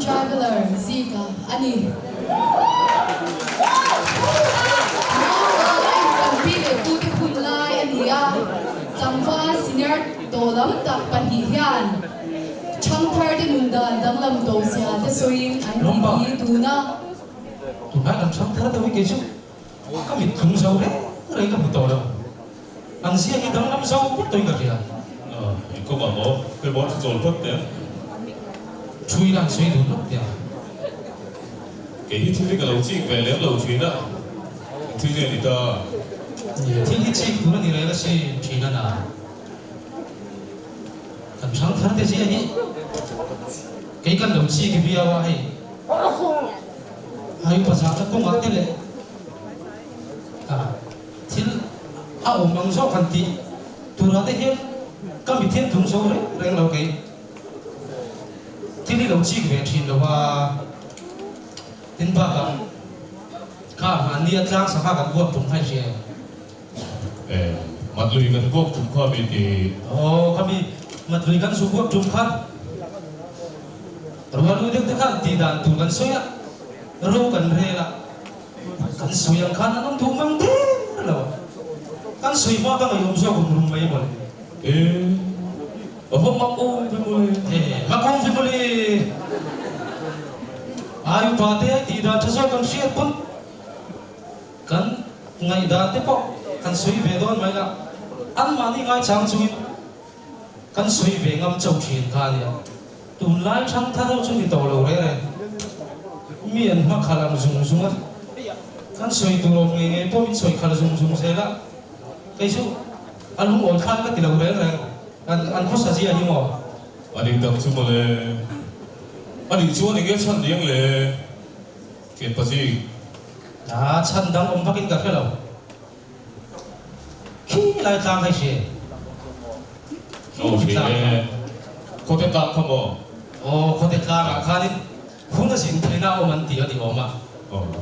Traveler Zika ani pili puti punlay ania tangfa senior tolam tak panhihian chang thar de mundan danglam to sia te soin an di tuna tuna lam chang thar tawi ke chu kami thung sau re rei ka to lo ang sia ki danglam sau put toi ka kia có bảo bố cái bố rồi phất đấy chui lang suy đúng lúc kia cái hít thứ cái lầu chi về lấy lầu chuyến đó thứ này thì ta thì cái chi cũng là như là si chi na na kan chang thar te si ani cái kan lo chi ki bia wa hai pa sa ta ko ma te le thil a om mang so kan ti tu ra te hian các vị thiên thùng số đấy đang lâu cái thiên đi lâu chi về thiên đâu à thiên ba cả mà nia trang sao cả vua cũng phải gì mặt lùi gần vô chúng khoa bị thì kami mặt lùi gần số vua chúng khăn rồi lùi được khăn thì đàn tụ gần soi á rồi gần rê là gần soi yang khăn nó tụ mang thế rồi gần soi mà các người hôm sau cũng rung mấy bọn ở hôm mắc ôm với môi mắc ôm với môi ai bảo thế thì đã cho số con xe pun kan ngày đã thế po kan suy về đó mấy là ăn mà đi ngay chẳng suy kan suy về ngâm châu chuyện cả đi tụi lái chẳng thà đâu chúng đi tàu lâu đấy miền mà khá là dùng dùng á kan suy tụi lo nghe po mình suy khá là dùng dùng thế là cái số anh không ngồi khăn cái thì lâu đấy rồi anh có sao gì anh mà anh đi tập trung mà lệ anh đi chúa này cái chân điếng lệ cái gì chân đang ôm bắt cái cái đâu khi lại tăng hay gì thì có thể tăng không ạ có thể tăng à khá đi không có gì thế nào mà tiền thì ôm mà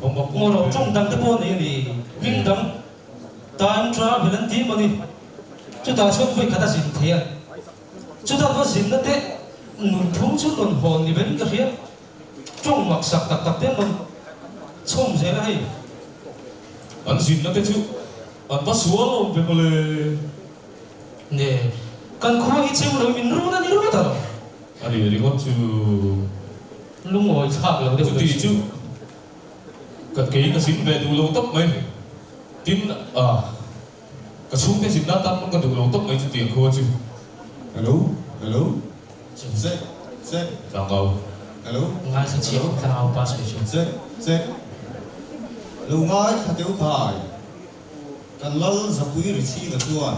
không mắc ngồi ở trong đằng cái bộ này thì mình đằng time travel lên team mà đi chúng ta sẽ phải khá là gì thế chúng ta có gì nữa thế nụ thúng chút lần hồn thì bên cái phía trong mặc sặc tập tập thế mình xông thế này anh xin nó thế chứ anh bắt xuống luôn về mà lệ nè cần khoa ít xem rồi mình rút nó đi rút tao anh đi có chứ lúc ngồi khác là chứ tí chứ cái xin về đủ lâu tóc mấy tin cái xuống cái gì đó tao nó cần đủ lâu tóc mấy chứ tiền khô chứ hello hello check check chào ngầu hello ngay sẽ chiếu cái nào pass về chứ check check lâu ngay khát tiêu phải cần lal za pui ri chi la tuan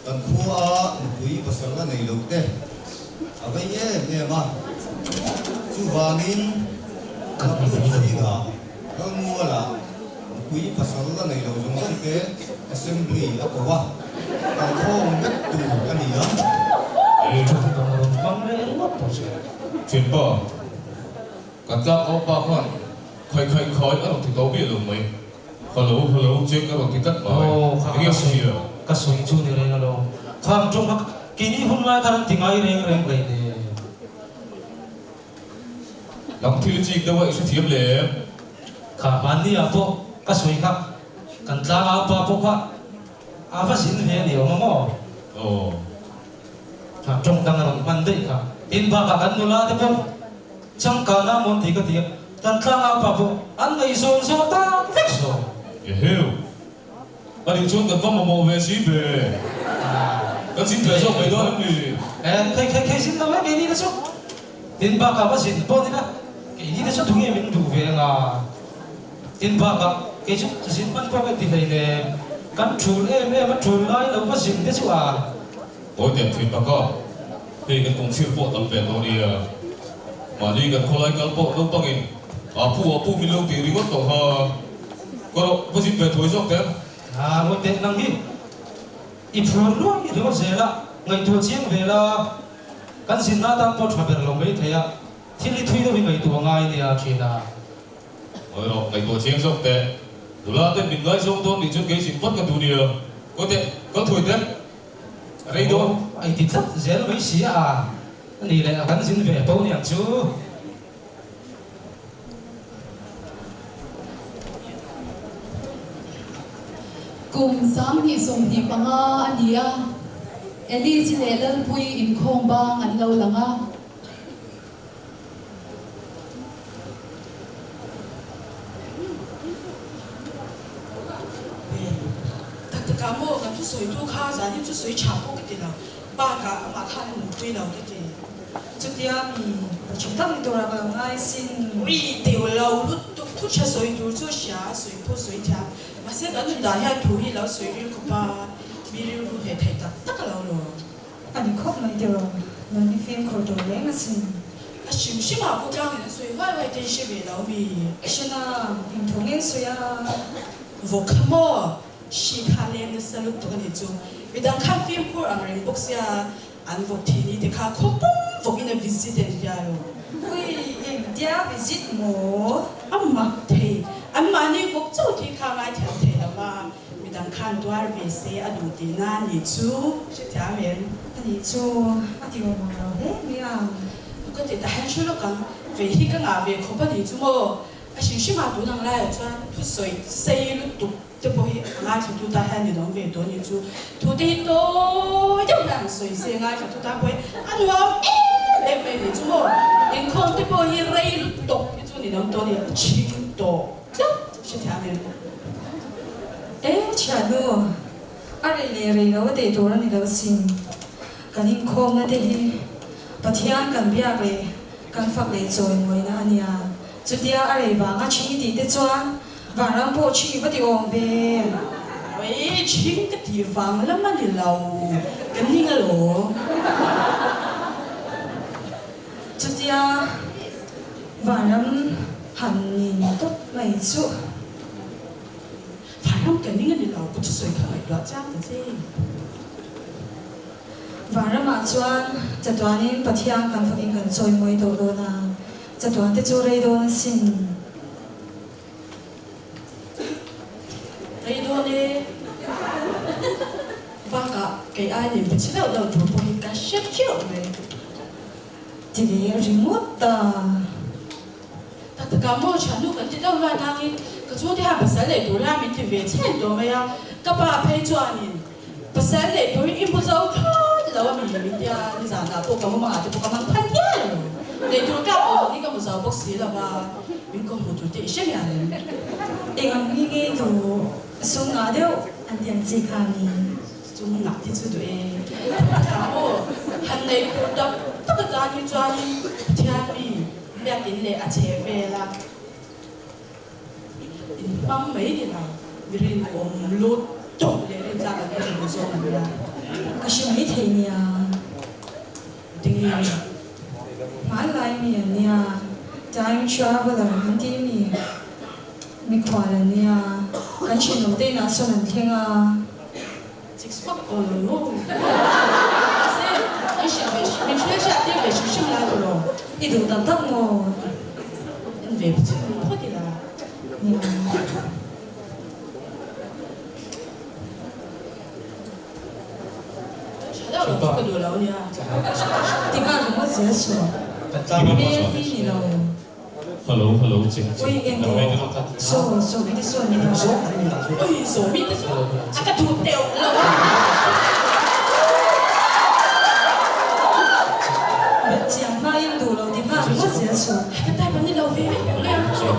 cần khua pui pasal la nei lo te abai ye ma chu wanin kan tu chi ga kan mua là quý pasal la nei lo jong jong te assembly la ko wa kan khom gat tu kan ni ya vâng đấy mất rồi chuyện bỏ cả ta có ba con khơi khói ở trong thì tàu biển luôn mấy hello chưa có bằng cái cắt mà cái gì à cái số chú này là lo tham trong các kỳ ní hôm nay các tiếng ai reng reng này lòng thi chi đâu vậy sẽ thiếp lệ cả bạn đi à po cái số khác cần ta áo pa po khác áo phải xin về điều mà ngó trong đang làm ăn đấy cả in ba cả anh nula thế po chẳng cả nam môn thì cái tiếng cần ta áo pa po anh ấy son son ta fix rồi hiểu anh đi xuống cần có một màu về xí về cần xin về cho mấy đó làm gì em khai xin đâu cái gì đó chứ in ba cả bắt xin po đi đó cái gì đó chứ thùng em mình đủ về là in ba cả cái chút xin bắt qua cái gì này căn chuột em bắt chuột lại đâu bắt xin thế chứ à ôi đẹp thuyền bà con thì cần cùng siêu bộ tập về đó đi mà đi cần không lại cán bộ đâu tăng in phụ mình lâu tiền đi có tổ hợp có đâu có gì về thối dọc thế một tên năng hi ít phun luôn thì có gì là ngày tuổi chiến về là căn xin na tăng po travel lòng mấy thế à thì đi thuê đâu vì ngày tuổi ngày thì à chuyện à rồi đó ngày tuổi chiến dọc thế rồi là tên mình nói dòng thôn thì chút cái gì bất cả tụ địa có thể có thổi thế đây đâu anh thì thật dễ mấy xí à này lại căn xin về bao nhiêu chứ kum sam ni som ni panga ania eli si lelal pui in khong bang an lo langa tak tak kamu kan tu soi tu kha za ni tu soi cha po ke la ba ka ma kha ni mu tui la ke te chú tia mi chúng ta mình đồ là bằng ai xin ri te lo lu tu tu cha soi tu chu xia soi po soi cha ma se kan da ya tu hi lo soi ri ko ba mi ri lu he thai ta tak lo lo anh khóc mấy điều nó đi phim khổ đồ lấy mà xin a shim shim ma ko jang ni soi wai wai te shi be lo mi xin à bình thường em suy à vo khamo shi kha le ni sa lu tu ni chu mi dang kha phim ko ang ren box ya an vo thi ni te kha ko pum vo in a visit en ya yo ui em tia visit mồ amma the amma ni ko chu thi kha ngai thang the la ba mi dang khan twar ve se adu ti na ni chu shi thya men anh chú à điều mà nó hết mi à ko te ta han shu lo kan ve hi ka nga ve ko ba ni chu mo a shi shi ma du nang la ya chuan tu soi sei lu tu te po hi nga chu tu ta han ni dong ve do ni chu tu te to jang dan soi se nga chu tu ta po an wa e me ni chu mo in khong te po hi rei lu to ni chu ni dong to ni ching to shi thya men ê chả nữa anh này này nó để đồ này nó xin cái hình khom nó để bắt thiang cần biết về cần phát để rồi người na anh à chú tia anh này bảo ngắt chi đi để choan và làm bộ chi vẫn đi ôm về喂，请个地方那么的老，跟你个罗，chú tia và làm hành nhìn tốt mấy chú 反正跟你个的老不出水可以多这样的啫。 và làm mà choan chặt toán in bắt thiang cần phát in cần rồi mới đồ đồ na chặt toán để chú đây đồ na xin 你多呢？巴嘎给爱人不知道老婆婆应该学教呗。 thì cái remote ta 但是讲么全都跟这到乱当的，可昨天还不是来多让民的月钱多没有？个把陪转人，不是来多一不走看，老民民家你咋那不干嘛就不干嘛看见了？来多干哦，你个不走不死了吧？民工不做这些人。 anh ăn cái đồ sung ngã đâu anh tiền gì cả mi 좀 납디도 돼. 하고 한내 보다 똑같이 좋아하는 티아미 몇인데 아체베라. 인방 메이디라. 미린 옴로 좀 내린 자가 되는 무서운 거야. cái chuyện mấy thầy nhỉ 등이 mà lại mi nhỉ time traveler anh đi mi khoa là nhỉ cái chuyện đầu tiên là sao lần thiên à 직접 얼로. 쌤, 민출시 아띠에 주심라로. đi đủ tập tốc ngồi 왜 붙이는 포디라. nhỉ 찾아오는 거 놀라오냐. tiếng Anh cũng có dễ sửa Thì nó nghe bảo đi thì đâu hello hello chị ôi em làm mấy cái đồ đó số số cái số này đâu 어이, 소미 뜻이 아까 두 대 올라와. Bạn chẳng mai em đủ lâu tiếng Anh cũng có dễ sửa 아까 딸번이 너 왜? 그래.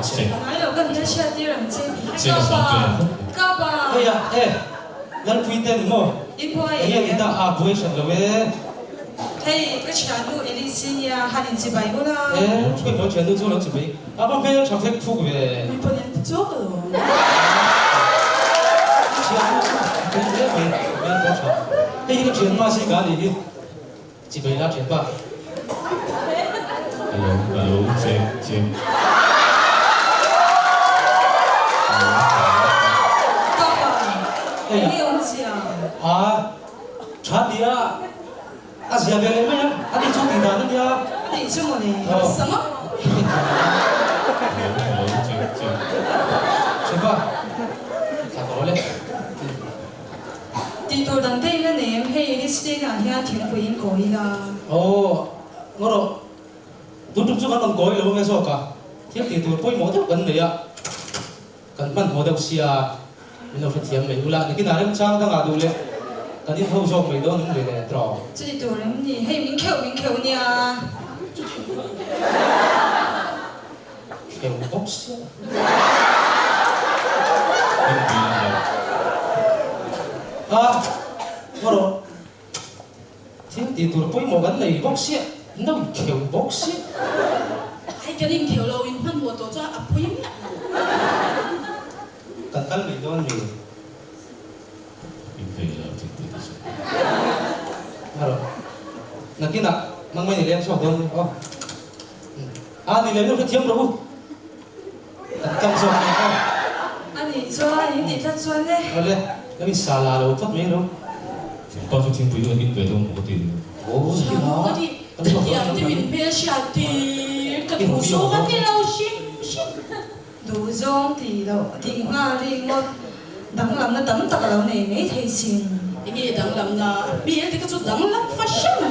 chị nói đâu cần cái chuyện đi làm chi chị là sao kia các bà ê ya ê lần phi tên mo đi qua anh em ta à bùi sẵn rồi ê hey cái chuyện đó em đi xin nhà hai đến chị bảy bữa nào ê cái bộ chuyện tôi làm chuẩn bị à bằng bây giờ chẳng thể phục về 우리 뻔했는데 저거. cái chuyện về bên có sao cái chuyện mà gì cả thì chỉ về là chuyện ba hello hello chị các bà ê đi ya ông chị à à cha dia à gì về này mấy anh đi chung tiền đàn dia đi chung một này sama? hello chị chuyện ba sao có lên đi tôi đang đây là này em hay đi xin nhà nhà thiên của em gọi là ồ ngô rồi tôi chụp cho con gói là không nghe sao cả thiết thì tôi bôi máu theo gần đấy ạ cần bắn máu đầu xia mình đâu phải thiam mấy ula thì cái nào em sang đang adu le cái đi thâu xong mấy đó những người này trò 这里多人你嘿明口你啊， kêu bốc xí Yung bilang daw. à mà rồi thiên tỷ tuổi bôi một cái này bốc xí đâu kêu bốc xí ai cái đình thiếu lâu in phân bộ tổ cho áp phim cần tân mấy đó mình Yung bilang dito. mà rồi là cái nào mang mấy này lên xuống đâu ô à thì lên nó phải thiam rồi trong rồi không 啊你转你得他转嘞， rồi lên cái mình xả là đâu thoát mấy đâu Paso tiempo yun, yung bedong mo din. ô cái Chẳng đó có thì tiệm thì mình bây giờ thì cái thủ số cái lâu ship 路中地路地下地我等人嘅等特樓你未提前， cái đằng làm là bây giờ thì cái chỗ đằng lắm fashion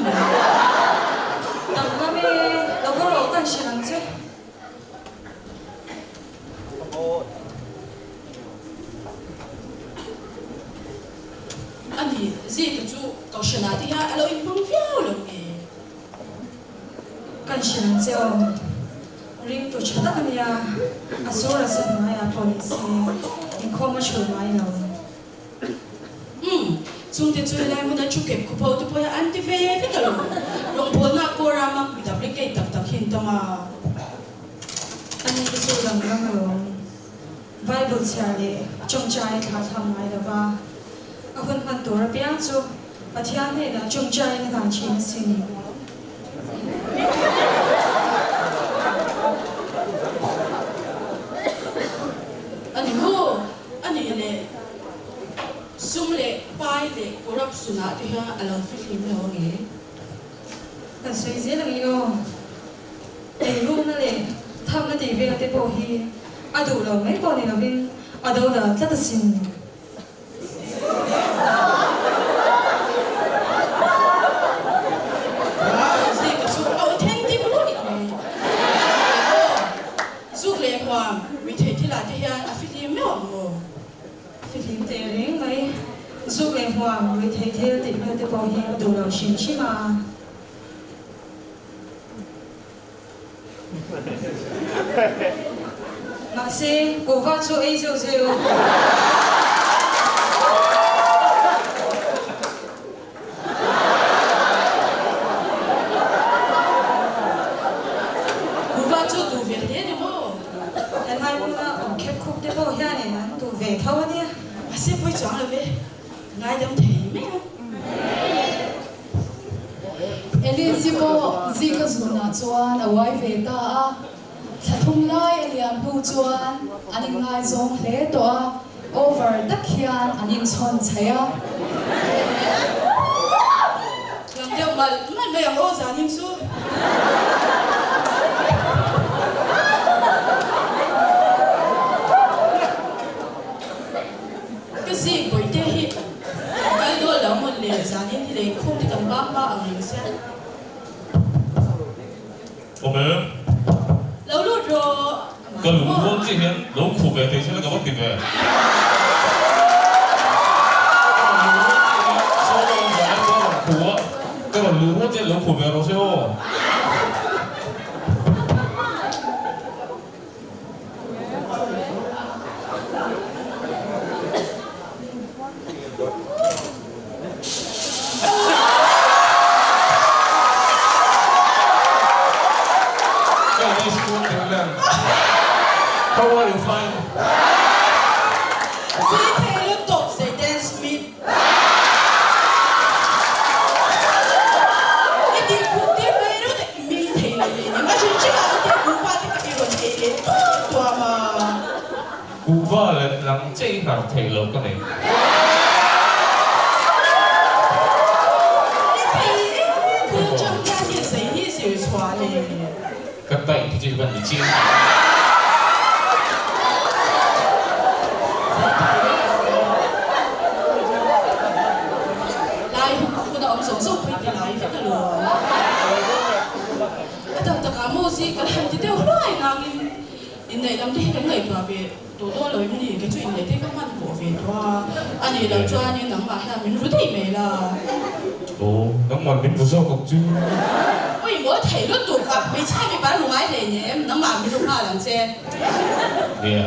等下咩路個路跟住人啫， anh thì gì cái chỗ cầu sơn à thì ha lâu in phong phiêu lâu nghe 跟住人之後。ring tu chata kan ya asura sa maya police in koma chul mai no chung te chui lai mo na chu kep ku pau tu po ya anti ve ve ka lo rong po na ko ra ma ku da ke tak tak hin ta ma ani ki su lam ram lo bible cha le chong chai tha tham mai da ba a hun man tu ra piang chu pathian ne da chong chai na kan chin sin ani mo ani le sum le pai le korap suna ti ha alam film lo nge kan soi je lang yo ei rum na le tham na ti ve te po hi adu lo mai po ni lo bin adu da ta ta sin gì cái số authentic luôn này giúp lệ hoàng vì thế thì là thì à film mấy ông ngô phim te ring mai zu le hwa ri thei thel ti me te po hi adu lo shin chi ma mà se cô va cho ấy rồi rồi cú va cho tụ việt thế đi mô em hai muốn ông khép khúc để bỏ ra này nè tụ về thâu nhé mà sẽ quay chọn là về ngay đâm thấy mấy không Elizabeth zika zuna chuan awai ve ta a thathum lai eliam hu chuan aning ngai zong hle to a over tak hian aning chon chaya làm điều mà mấy ông ô giả nhưng su cái gì bởi thế hi cái đó là một lệ giả nhưng thì để không thì cầm bác ba ông linh sẽ 오늘 lâu lút rồi 그 루몬 찌면 너무 코베 대신에 가봤겠네. cái mà lúa trên lúa của mèo nó sẽ ô cái này school tiếng lên how are you fine gì thế lúc tục sẽ dance smith cái tiếng của tiếng này nó lại mình thấy là gì nhưng mà chúng chỉ là tiếng của pha thì cái vấn đề đấy tua mà cú va là nắng chơi hàng thể lực cái này cứ trong gia đình sẽ hi sự xóa lên các tay thì chỉ cần bị chiên lại cô đã ông sống sốc với cái lại rất là lừa cái thằng tất cả mua gì cái thằng thì đều nói là in này làm đi cái này vào về 多多了你个最你这个蛮过分多，你了抓你能把下面如体没了。哦，咁問點不收局啫？喂，我睇到讀啊，未差未把路買嚟嘅，唔能買唔到怕人啫。咩啊？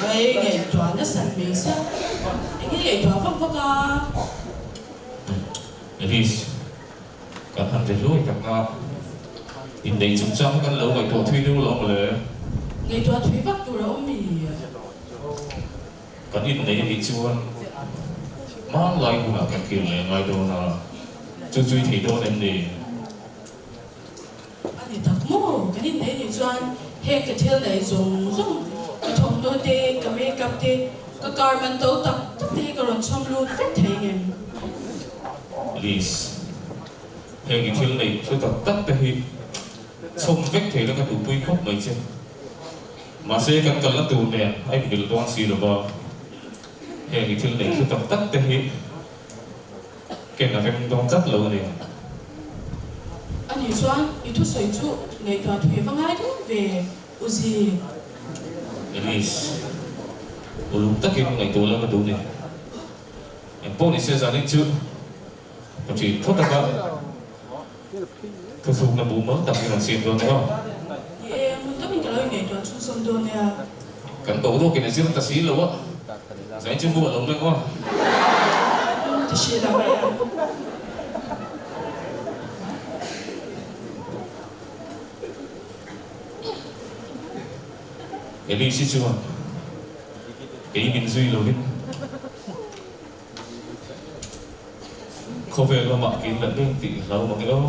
藝團一神未識，你啲藝團福唔福啊？你啲咁行就攞嚟咁啊！人哋仲爭緊兩位ตัว推都攞嚟เลย藝團推北到咗未啊？咁人哋啲ชวนมาไล่กูมากันเกี่ยวเลยไงโดนอ่ะจุยๆที่โดนนี่你讀麼？嗰啲你專係個條嚟種種，個同到啲個咩夾啲個 garment 都得，得啲個人衝路飛睇嘅。Liz 係幾條嚟所以就得嘅係衝飛睇แล้วก็ดูปุ้ยครบไม่ใช่มาเสียกันกันแล้วดูเนี่ยไอ้เดี๋ยวต้องซีหรือเปล่า係幾條嚟所以就得嘅係見到佢們當得了เนี่ย你說你讀水煮，藝團推翻喺度về，有時。Liz 我รู้得嘅ไงตัวแล้วก็ดูเนี่ยพวกนี้เสียใจนิดจุดบางทีเขาแต่ว่าถูกนำบูมตั้งแต่เราเสียตัวเนี่ยมันต้องเป็นการเงินตัวชุดส่วนตัวเนี่ย กันตัวตัวกินเสียตัดสีแล้ววะใส่จิ้มบัวลงเลยว่าจะเชื่ออะไรอ่ะเอลี่สิชัวเกี่ยบินซุยเลยเขาเป็นเราหมักกินแบบนี้ติเราหมักเออ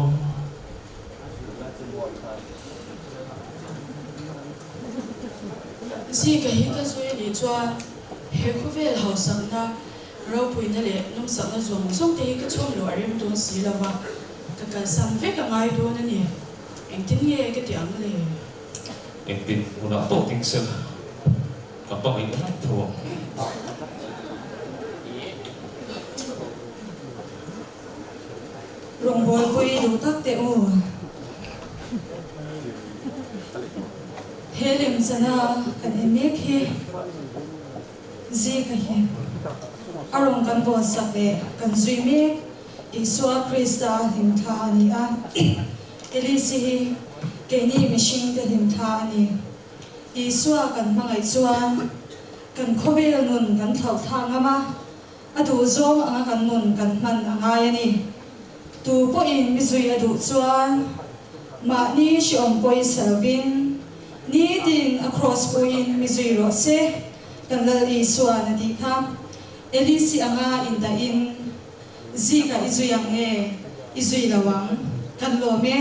สิก็เห็นก็ช่วยนี่จ้าเฮ้เขาเป็นหอสังนะเราพูดนั่นแหละน้องสังนะส่งส่งที่ก็ชมหล่อเรื่องตัวสีแล้วว่าก็การสังเวชก็ง่ายด้วยนั่นนี่เองทิ้งเงี้ยก็เดี๋ยวเลย em tin một đạo tổ tinh sơn và bằng hình hát thua rong bol pui du tak te o helim sana kan emek he zi ka he arong kan bo sak le kan zui mek iswa krista him tha ni a elisi ke ni mishing te him tha ni iswa kan mangai chuan kan khovel nun kan thau tha ngama adu zom anga kan mun kan man angai ani tu po in mizui adu chuan ma ni shi om poi servin ni din across po in mizui ro se kan lal i suan adi kha elisi anga in da in zi ka izui ang e izui lawang kan lo me